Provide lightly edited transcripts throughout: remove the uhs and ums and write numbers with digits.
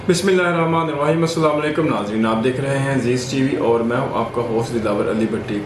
बिस्मिल्लाहिर्रहमानिर्रहीम। अस्सलाम वालेकुम नाज़रीन, आप देख रहे हैं ज़ीज़ टीवी और मैं हूं आपका होस्ट दिलावर अली भट्टी।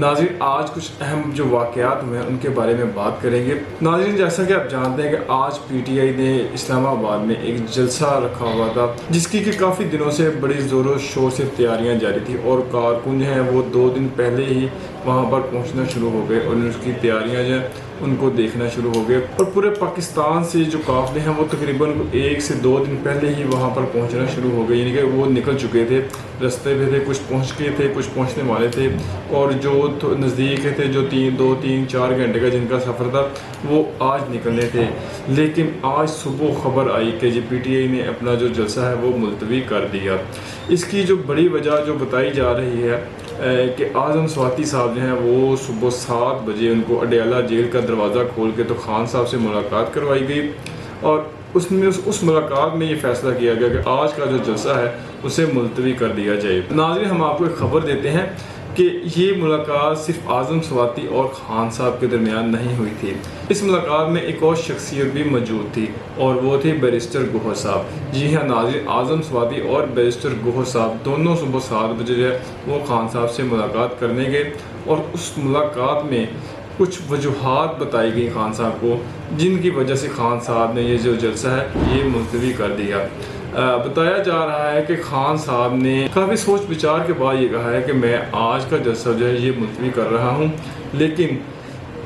नाज़रीन, आज कुछ अहम जो वाक़यात हुए हैं उनके बारे में बात करेंगे। नाज़रीन, जैसा कि आप जानते हैं कि आज पीटीआई ने इस्लामाबाद में एक जलसा रखा हुआ था जिसकी कि काफ़ी दिनों से बड़ी ज़ोरों शोर से तैयारियां जारी थी और कारकुन हैं वो 2 दिन पहले ही वहाँ पर पहुँचना शुरू हो गए और उसकी तैयारियाँ जो हैं उनको देखना शुरू हो गए और पूरे पाकिस्तान से जो काफ़िले हैं वो तकरीबन 1 से 2 दिन पहले ही वहाँ पर पहुँचना शुरू हो गए, यानी कि वो निकल चुके थे, रास्ते पे थे, कुछ पहुँच गए थे, कुछ पहुँचने वाले थे और जो नज़दीक थे, जो 2-3-4 घंटे का जिनका सफ़र था वो आज निकलने थे। लेकिन आज सुबह खबर आई कि जी पीटीआई ने अपना जो जलसा है वो मुलतवी कर दिया। इसकी जो बड़ी वजह जो बताई जा रही है कि आज़म स्वाति साहब जो हैं वो सुबह 7 बजे उनको अडयाला जेल का दरवाज़ा खोल के तो खान साहब से मुलाकात करवाई गई और उसमें उस मुलाकात में ये फैसला किया गया कि आज का जो जलसा है उसे मुलतवी कर दिया जाए। नाज़रीन, हम आपको एक खबर देते हैं कि ये मुलाकात सिर्फ आज़म स्वाति और खान साहब के दरमियान नहीं हुई थी। इस मुलाकात में एक और शख्सियत भी मौजूद थी और वो थे बैरिस्टर गोहर साहब। जी हाँ नाज़रीन, आज़म स्वाति और बैरिस्टर गोहर साहब दोनों सुबह 7 बजे जो है वो खान साहब से मुलाकात करने गए और उस मुलाकात में कुछ वजूहात बताई गई खान साहब को जिनकी वजह से खान साहब ने ये जो जलसा है ये मुलतवी कर दिया। बताया जा रहा है कि खान साहब ने काफ़ी सोच विचार के बाद ये कहा है कि मैं आज का जलसा जो है ये मुलतवी कर रहा हूँ, लेकिन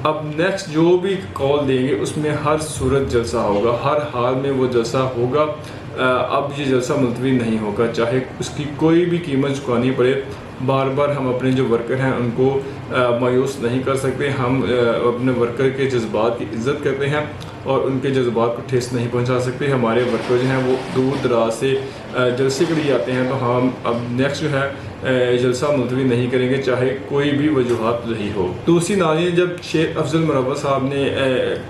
अब नेक्स्ट जो भी कॉल देंगे उसमें हर सूरत जलसा होगा, हर हाल में वो जलसा होगा। अब ये जलसा मुलतवी नहीं होगा, चाहे उसकी कोई भी कीमत चुकानी पड़े। बार बार हम अपने जो वर्कर हैं उनको मायूस नहीं कर सकते। हम अपने वर्कर के जज्बात की इज़्ज़त करते हैं और उनके जज्बात को ठेस नहीं पहुंचा सकते। हमारे वर्कर जो हैं वो दूर दराज से जलसे के लिए आते हैं, तो हम अब नेक्स्ट जो है जलसा मुलतवी नहीं करेंगे, चाहे कोई भी वजूहात रही हो। दूसरी नाज़रीन, जब शेख अफजल मुरव्वत साहब ने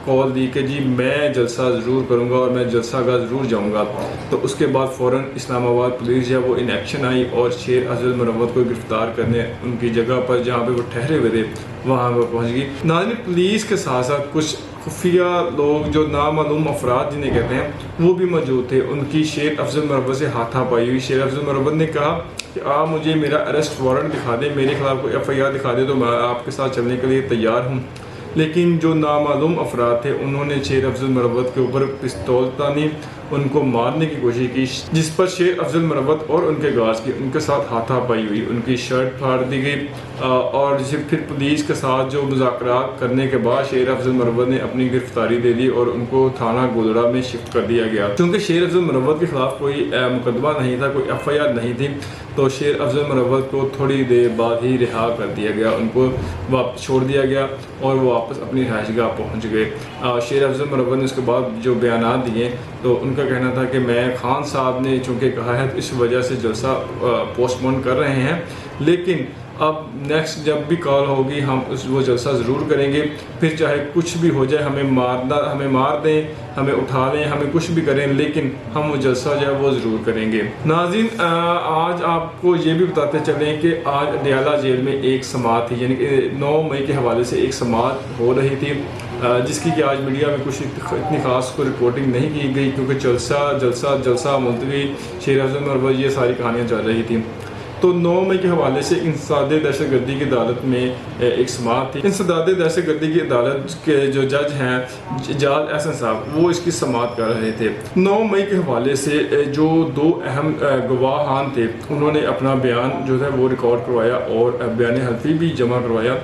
कॉल दी कि जी मैं जलसा ज़रूर करूँगा और मैं जलसा का ज़रूर जाऊँगा, तो उसके बाद फ़ौरन इस्लामाबाद पुलिस जो है वो इन एक्शन आई और शेख अफजल मुरव्वत को गिरफ़्तार करने उनकी जगह पर जहाँ पर वो ठहरे हुए थे वहाँ पर पहुँच गई। नाज़रीन, पुलिस के साथ साथ कुछ खुफिया लोग जो नामालूम अफराद जिन्हें कहते हैं वो भी मौजूद थे। उनकी शेख अफजल मुरव्वत से हाथापाई हुई। शेख अफजल मुरव्वत ने कहा कि आप मुझे मेरा अरेस्ट वारंट दिखा दें, मेरे खिलाफ कोई FIR दिखा दें तो मैं आपके साथ चलने के लिए तैयार हूँ। लेकिन जो नामालूम अफराद थे उन्होंने शेख अफजल मुरव्वत के ऊपर पिस्तौल तानी, उनको मारने की कोशिश की, जिस पर शेख अफजल मुरव्वत और उनके गार्ड्स की उनके साथ हाथापाई हुई, उनकी शर्ट फाड़ दी गई और फिर पुलिस के साथ जो मुज़ाकरात करने के बाद शेख अफजल मुरव्वत ने अपनी गिरफ्तारी दे दी और उनको थाना गोदड़ा में शिफ्ट कर दिया गया। क्योंकि शेख अफजल मुरव्वत के खिलाफ कोई मुकदमा नहीं था, कोई FIR नहीं थी, तो शेख अफजल मुरव्वत को थोड़ी देर बाद ही रिहा कर दिया गया, उनको वापस छोड़ दिया गया और वो वापस अपनी रिहाइशगाह पहुँच गए। शेख अफजल मुरव्वत ने उसके बाद जो बयान दिए तो उनका कहना था कि मैं खान साहब ने चूँकि कहा है तो इस वजह से जलसा पोस्टपोन कर रहे हैं, लेकिन अब नेक्स्ट जब भी कॉल होगी हम वो जलसा ज़रूर करेंगे, फिर चाहे कुछ भी हो जाए, हमें मार दें, हमें उठा लें, हमें कुछ भी करें, लेकिन हम वो जलसा जो है वो ज़रूर करेंगे। नाज़रीन, आज आपको ये भी बताते चलें कि आज अडयाला जेल में एक समाअत थी, यानी कि 9 मई के हवाले से एक समाअत हो रही थी जिसकी कि आज मीडिया में कुछ इतनी खास को रिपोर्टिंग नहीं की गई क्योंकि जलसा मुलतवी, शेख अफजल मुरव्वत, ये सारी कहानियाँ चल रही थी। तो 9 मई के हवाले से इंसदादे दहशतगर्दी की अदालत में एक समाअत थी। इंसदादे दहशतगर्दी की अदालत के जो जज हैं एजाज एहसन साहब वो इसकी समाअत कर रहे थे। 9 मई के हवाले से जो 2 अहम गवाहान थे उन्होंने अपना बयान जो है वो रिकॉर्ड करवाया और बयान हल्फी भी जमा करवाया,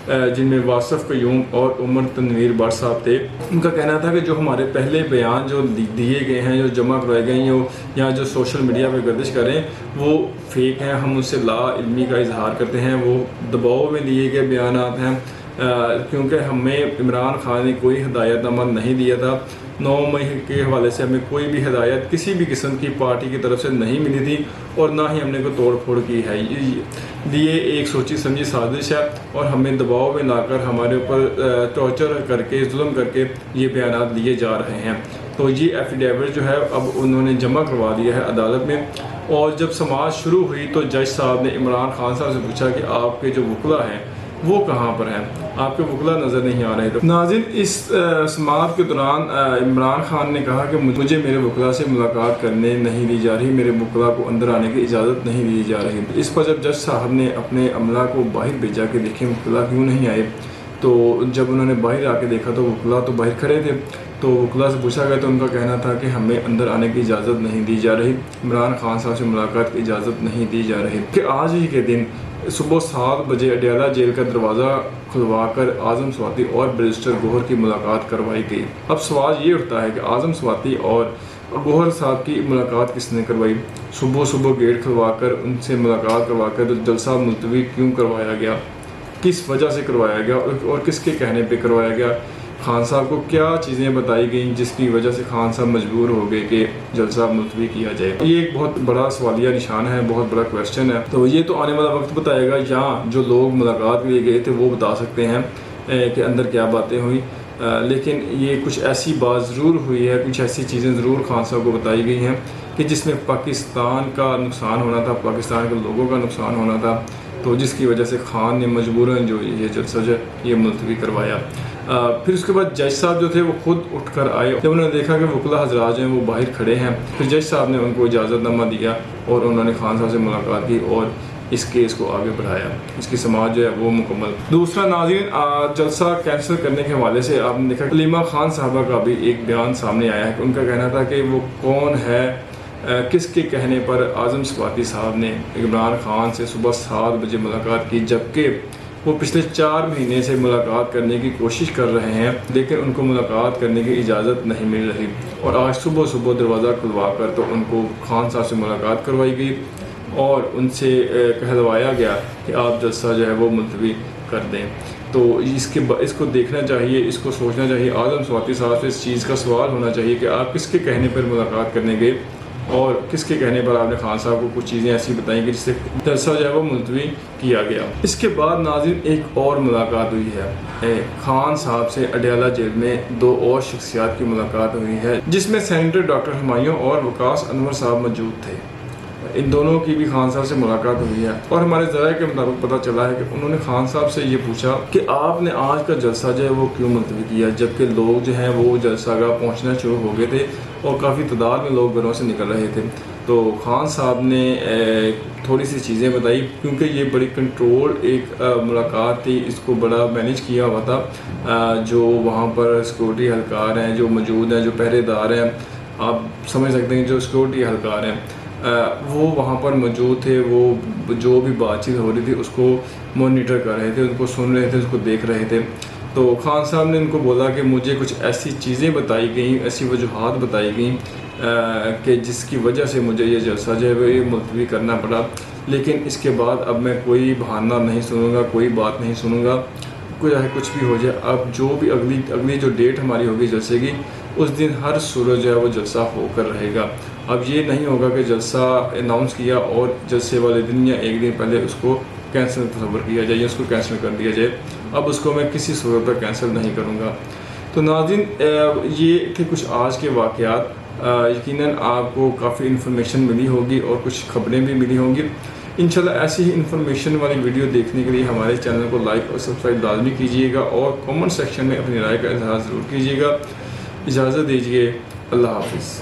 जिनमें वासफ कयूम और उमर तनवीर बाट साहब थे। उनका कहना था कि जो हमारे पहले बयान जो दिए गए हैं, जो जमा करवाए गए हैं या जो सोशल मीडिया पे गर्दिश कर रहे हैं वो फेक हैं, हम उससे ला इल्मी का इजहार करते हैं, वो दबाव में दिए गए बयान हैं क्योंकि हमें इमरान खान ने कोई हिदायतनामा नहीं दिया था। 9 मई के हवाले से हमें कोई भी हिदायत किसी भी किस्म की पार्टी की तरफ से नहीं मिली थी और ना ही हमने कोई तोड़ फोड़ की है। ये एक सोची समझी साजिश है और हमें दबाव में लाकर हमारे ऊपर टॉर्चर करके जुल्म करके ये बयान दिए जा रहे हैं। तो ये एफिडेविट जो है अब उन्होंने जमा करवा दिया है अदालत में। और जब समाअत शुरू हुई तो जज साहब ने इमरान खान साहब से पूछा कि आपके जो वकला हैं वो कहाँ पर हैं। آپ کے وکلا نظر نہیں آ رہے تھے۔ ناظرین، اس سماعت کے دوران عمران خان نے کہا کہ مجھے میرے وکلا سے ملاقات کرنے نہیں دی جا رہی، میرے وکلا کو اندر آنے کی اجازت نہیں دی جا رہی۔ اس پر جب جج صاحب نے اپنے عملہ کو باہر بھیجا کہ دیکھیں وکلا کیوں نہیں آئے، تو جب انہوں نے باہر آ کے دیکھا تو وکلا تو باہر کھڑے تھے۔ تو وکلا سے پوچھا گیا تو ان کا کہنا تھا کہ ہمیں اندر آنے کی اجازت نہیں دی جا رہی، عمران خان صاحب سے ملاقات کی اجازت نہیں دی جا رہی۔ کہ آج ہی کے دن صبح 7 بجے اڈیالہ جیل کا دروازہ کھلوا کر اعظم سواتی اور بیرسٹر گوہر کی ملاقات کروائی گئی۔ اب سوال یہ اٹھتا ہے کہ اعظم سواتی اور گوہر صاحب کی ملاقات کس نے کروائی؟ صبح گیٹ کھلوا کر ان سے ملاقات کروا کر جلسہ ملتوی کیوں کروایا گیا، کس وجہ سے کروایا گیا اور کس کے کہنے پہ کروایا گیا؟ خان صاحب کو کیا چیزیں بتائی گئیں جس کی وجہ سے خان صاحب مجبور ہو گئے کہ جلسہ ملتوی کیا جائے؟ یہ ایک بہت بڑا سوالیہ نشان ہے، بہت بڑا کویشچن ہے۔ تو یہ تو آنے والا وقت بتائے گا، یا جو لوگ ملاقات کے لیے گئے تھے وہ بتا سکتے ہیں کہ اندر کیا باتیں ہوئیں، لیکن یہ کچھ ایسی بات ضرور ہوئی ہے، کچھ ایسی چیزیں ضرور خان صاحب کو بتائی گئی ہیں کہ جس میں پاکستان کا نقصان ہونا تھا، پاکستان کے لوگوں کا نقصان ہونا تھا، تو جس کی وجہ سے خان نے مجبوراً جو یہ جلسہ جو یہ ملتوی کروایا۔ پھر اس کے بعد جج صاحب جو تھے وہ خود اٹھ کر آئے، جب انہوں نے دیکھا کہ وکلا حضرات جو ہیں وہ باہر کھڑے ہیں، پھر جج صاحب نے ان کو اجازت نامہ دیا اور انہوں نے خان صاحب سے ملاقات کی اور اس کیس کو آگے بڑھایا، اس کی سماعت جو ہے وہ مکمل۔ دوسرا ناظرین، جلسہ کینسل کرنے کے حوالے سے آپ نے دیکھا علیمہ خان صاحبہ کا بھی ایک بیان سامنے آیا ہے کہ ان کا کہنا تھا کہ وہ کون ہے، کس کے کہنے پر اعظم سواتی صاحب نے عمران خان سے صبح 7 بجے ملاقات کی، جبکہ وہ پچھلے 4 مہینے سے ملاقات کرنے کی کوشش کر رہے ہیں لیکن ان کو ملاقات کرنے کی اجازت نہیں مل رہی، اور آج صبح دروازہ کھلوا کر تو ان کو خان صاحب سے ملاقات کروائی گئی اور ان سے کہلوایا گیا کہ آپ جلسہ جو ہے وہ ملتوی کر دیں۔ تو اس کو دیکھنا چاہیے، اس کو سوچنا چاہیے، اعظم سواتی صاحب سے اس چیز کا سوال ہونا چاہیے کہ آپ کس کے کہنے پر ملاقات کرنے گئے اور کس کے کہنے پر آپ نے خان صاحب کو کچھ چیزیں ایسی بتائیں کہ جس سے جلسہ جو ہے وہ ملتوی کیا گیا۔ اس کے بعد ناظرین ایک اور ملاقات ہوئی ہے، خان صاحب سے اڈیالہ جیل میں 2 اور شخصیات کی ملاقات ہوئی ہے، جس میں سینیٹر ڈاکٹر ہمایوں اور وقاص انور صاحب موجود تھے۔ ان دونوں کی بھی خان صاحب سے ملاقات ہوئی ہے اور ہمارے ذرائع کے مطابق پتہ چلا ہے کہ انہوں نے خان صاحب سے یہ پوچھا کہ آپ نے آج کا جلسہ جو ہے وہ کیوں ملتوی کیا، جبکہ لوگ جو ہیں وہ جلسہ گاہ پہنچنا شروع ہو گئے تھے اور کافی تعداد میں لوگ گھروں سے نکل رہے تھے۔ تو خان صاحب نے تھوڑی سی چیزیں بتائی، کیونکہ یہ بڑی کنٹرول ایک ملاقات تھی، اس کو بڑا مینیج کیا ہوا تھا، جو وہاں پر سیکورٹی اہلکار ہیں جو موجود ہیں، جو پہرے دار ہیں، آپ سمجھ سکتے ہیں جو سیکورٹی اہلکار ہیں وہ وہاں پر موجود تھے، وہ جو بھی بات چیت ہو رہی تھی اس کو مانیٹر کر رہے تھے، اس کو سن رہے تھے، اس کو دیکھ رہے تھے۔ تو خان صاحب نے ان کو بولا کہ مجھے کچھ ایسی چیزیں بتائی گئیں، ایسی وجوہات بتائی گئیں کہ جس کی وجہ سے مجھے یہ جلسہ جو ہے یہ ملتوی کرنا پڑا، لیکن اس کے بعد اب میں کوئی بہانہ نہیں سنوں گا، کوئی بات نہیں سنوں گا، چاہے کچھ بھی ہو جائے۔ اب جو بھی اگلی جو ڈیٹ ہماری ہوگی جلسے کی، اس دن ہر صورت جو ہے وہ جلسہ ہو کر رہے گا۔ اب یہ نہیں ہوگا کہ جلسہ اناؤنس کیا اور جلسے والے دن یا ایک دن پہلے اس کو کینسل تصور کیا جائے یا اس کو کینسل کر دیا جائے، اب اس کو میں کسی صورت پر کینسل نہیں کروں گا۔ تو ناظرین یہ تھے کچھ آج کے واقعات، یقیناً آپ کو کافی انفارمیشن ملی ہوگی اور کچھ خبریں بھی ملی ہوں گی۔ انشاءاللہ ایسی ہی انفارمیشن والی ویڈیو دیکھنے کے لیے ہمارے چینل کو لائک اور سبسکرائب لازمی کیجیے گا اور کامنٹ سیکشن میں اپنی رائے کا اظہار ضرور کیجیے گا۔ اجازت دیجیے، اللہ حافظ۔